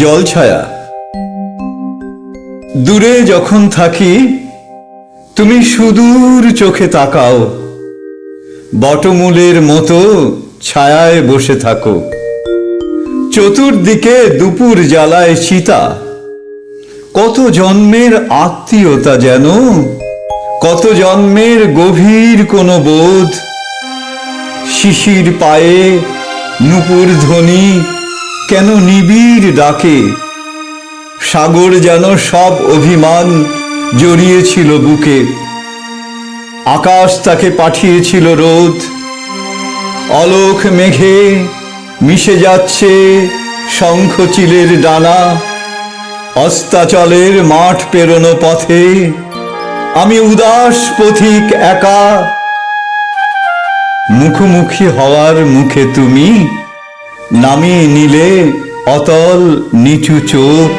জলছায়া। দূরে যখন থাকি তুমি সুদূর চোখে তাকাও, বটমূলের মতো ছায়ায় বসে থাকো। চতুর্দিকে দুপুর জ্বালায় চিতা, কত জন্মের আত্মীয়তা যেন, কত জন্মের গভীর কোনো বোধ। শিশির পায়ে নূপুর ধ্বনি কেন নিবিড় ডাকে, সাগর যেন সব অভিমান জড়িয়েছিল বুকে। আকাশ তাকে পাঠিয়েছিল রোদ, অলোক মেঘে মিশে যাচ্ছে শঙ্খচিলের ডানা। অস্তাচলের মাঠ পেরোনো পথে আমি উদাস পথিক একা। মুখোমুখি হওয়ার মুখে তুমি নামিয়ে নিলে অতল নিচু চোখ।